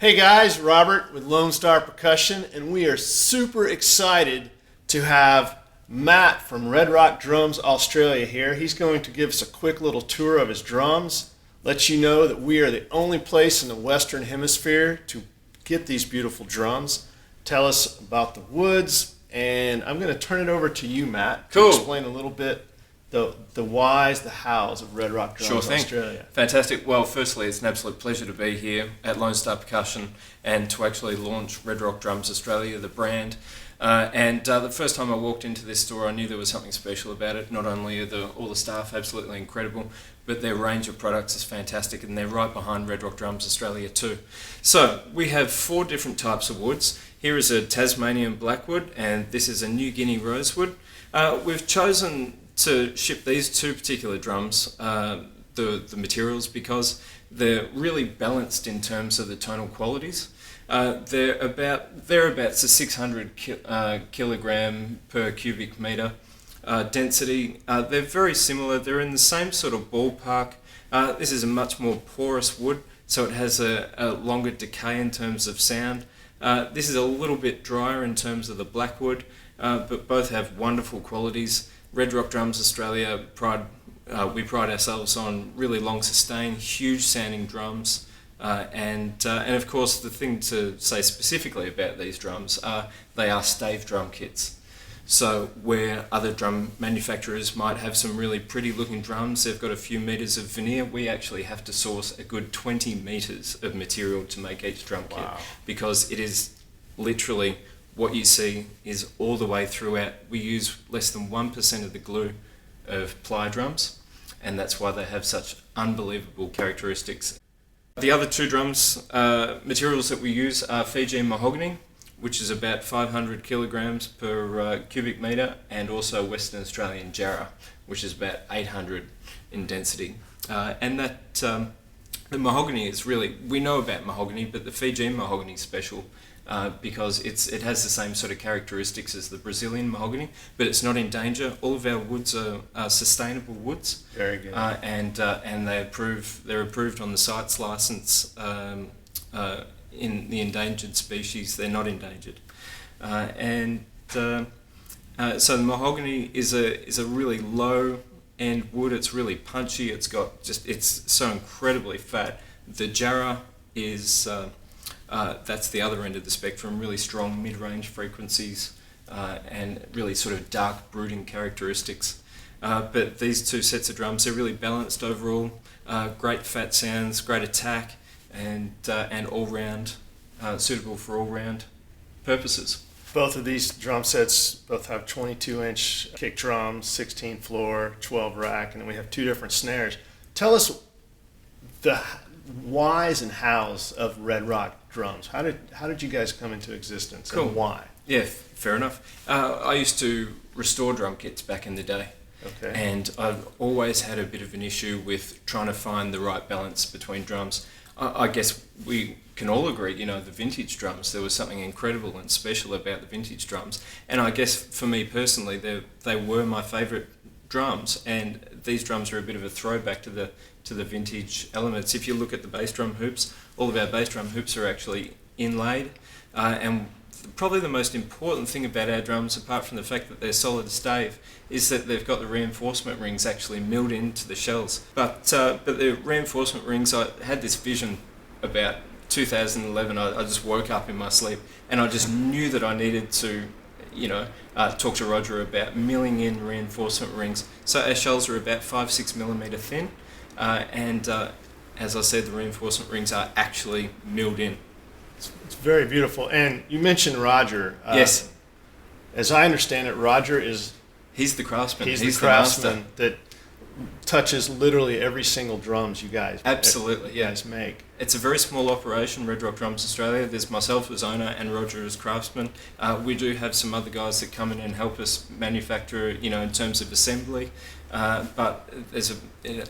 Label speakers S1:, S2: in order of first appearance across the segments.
S1: Hey guys, Robert with Lone Star Percussion, and we are super excited to have Matt from Red Rock Drums Australia here. He's going to give us a quick little tour of his drums, let you know that we are the only place in the Western Hemisphere to get these beautiful drums, tell us about the woods, and I'm going to turn it over to you, Matt, to explain a little bit the whys, the hows of Red Rock Drums Australia.
S2: Fantastic. Well, firstly, it's an absolute pleasure to be here at Lone Star Percussion and to actually launch Red Rock Drums Australia, the brand. The first time I walked into this store, I knew there was something special about it. Not only are all the staff absolutely incredible, but their range of products is fantastic, and they're right behind Red Rock Drums Australia too. So we have 4 different types of woods. Here is a Tasmanian Blackwood, and this is a New Guinea Rosewood. We've chosen to ship these 2 particular drums, the materials, because they're really balanced in terms of the tonal qualities. They're thereabouts a 600 kilogram per cubic meter density. They're very similar. They're in the same sort of ballpark. This is a much more porous wood, so it has a longer decay in terms of sound. This is a little bit drier in terms of the Blackwood, but both have wonderful qualities. Red Rock Drums Australia, we pride ourselves on really long sustain, huge sounding drums, and of course the thing to say specifically about these drums are they are stave drum kits. So where other drum manufacturers might have some really pretty looking drums, they've got a few meters of veneer, we actually have to source a good 20 meters of material to make each drum kit, because it is literally what you see is all the way throughout. We use less than 1% of the glue of ply drums, and that's why they have such unbelievable characteristics. The other 2 drums materials that we use are Fijian Mahogany, which is about 500 kilograms per cubic meter, and also Western Australian Jarrah, which is about 800 in density. The mahogany is really, we know about mahogany, but the Fijian mahogany is special because it has the same sort of characteristics as the Brazilian mahogany, but it's not in danger. All of our woods are sustainable woods.
S1: Very good.
S2: And they're approved on the CITES license in the endangered species. They're not endangered. So the mahogany is a really low end wood. It's really punchy. It's so incredibly fat. The Jarrah is that's the other end of the spectrum, really strong mid-range frequencies and really sort of dark brooding characteristics. But these 2 sets of drums, they're really balanced overall, great fat sounds, great attack, and all-round, suitable for all-round purposes.
S1: Both of these drum sets both have 22-inch kick drums, 16 floor, 12 rack, and then we have 2 different snares. Tell us the whys and hows of Red Rock Drums. How did you guys come into existence?
S2: Cool.
S1: And why?
S2: Yeah, fair enough. I used to restore drum kits back in the day.
S1: Okay.
S2: And I've always had a bit of an issue with trying to find the right balance between drums. I guess we can all agree, the vintage drums, there was something incredible and special about the vintage drums. And I guess for me personally, they were my favourite drums, and these drums are a bit of a throwback to the vintage elements. If you look at the bass drum hoops, all of our bass drum hoops are actually inlaid, and probably the most important thing about our drums, apart from the fact that they're solid stave, is that they've got the reinforcement rings actually milled into the shells. But the reinforcement rings, I had this vision about 2011. I just woke up in my sleep and I just knew that I needed to talk to Roger about milling in reinforcement rings. So our shells are about 5-6 millimeter thin, and as I said, the reinforcement rings are actually milled in.
S1: It's very beautiful. And you mentioned Roger.
S2: Yes.
S1: As I understand it, Roger
S2: he's the craftsman.
S1: He's the craftsman that touches literally every single drums you guys make.
S2: It's a very small operation, Red Rock Drums Australia. There's myself as owner and Roger as craftsman. We do have some other guys that come in and help us manufacture, in terms of assembly. But there's a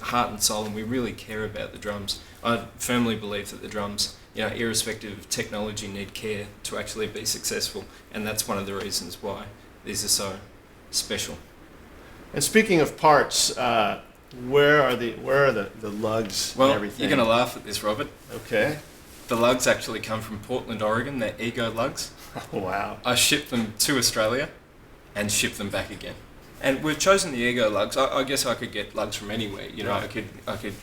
S2: heart and soul, and we really care about the drums. I firmly believe that the drums, irrespective of technology, need care to actually be successful, and that's one of the reasons why these are so special.
S1: And speaking of parts, where are the lugs and everything?
S2: You're going to laugh at this, Robert.
S1: Okay.
S2: The lugs actually come from Portland, Oregon. They're Ego lugs.
S1: Wow.
S2: I ship them to Australia and ship them back again. And we've chosen the Ego lugs. I guess I could get lugs from anywhere. You know,
S1: Right.
S2: I could,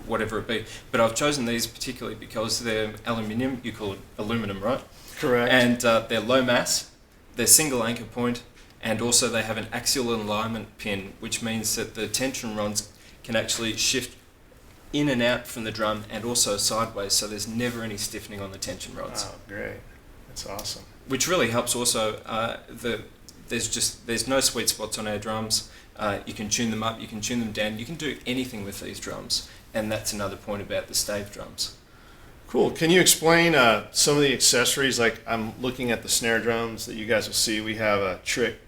S2: whatever it be. But I've chosen these particularly because they're aluminium. You call it aluminum, right?
S1: Correct.
S2: And they're low mass. They're single anchor point, and also they have an axial alignment pin, which means that the tension rods can actually shift in and out from the drum and also sideways, so there's never any stiffening on the tension rods.
S1: Oh, great. That's awesome.
S2: Which really helps also, there's no sweet spots on our drums. You can tune them up, you can tune them down, you can do anything with these drums, and that's another point about the stave drums.
S1: Cool. Can you explain some of the accessories? Like I'm looking at the snare drums that you guys will see. We have a trick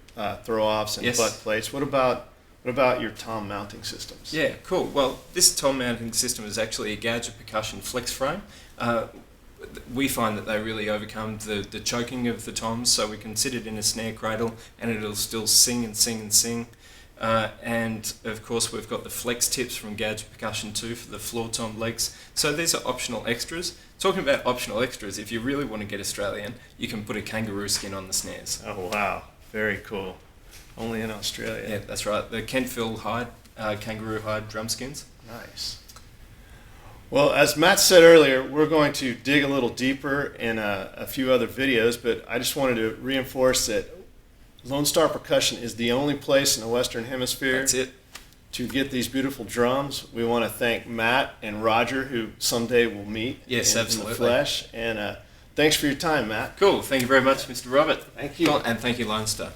S1: throw-offs and
S2: Yes.
S1: butt plates. What about your tom mounting systems?
S2: Yeah, cool. Well, this tom mounting system is actually a Gouger Percussion flex frame. We find that they really overcome the choking of the toms, so we can sit it in a snare cradle and it'll still sing and sing and sing. And of course we've got the flex tips from Gouger Percussion 2 for the floor tom legs. So these are optional extras. Talking about optional extras, if you really want to get Australian, you can put a kangaroo skin on the snares.
S1: Oh, wow. Very cool. Only in Australia.
S2: Yeah, that's right. The Kentfield hide, kangaroo hide drum skins.
S1: Nice. Well, as Matt said earlier, we're going to dig a little deeper in a few other videos, but I just wanted to reinforce that Lone Star Percussion is the only place in the Western Hemisphere
S2: That's it.
S1: to get these beautiful drums. We want to thank Matt and Roger, who someday we'll meet
S2: Yes,
S1: in
S2: absolutely.
S1: the flesh. And thanks for your time, Matt.
S2: Cool. Thank you very much, Mr. Robert.
S1: Thank you.
S2: Cool. And thank you, Lone Star.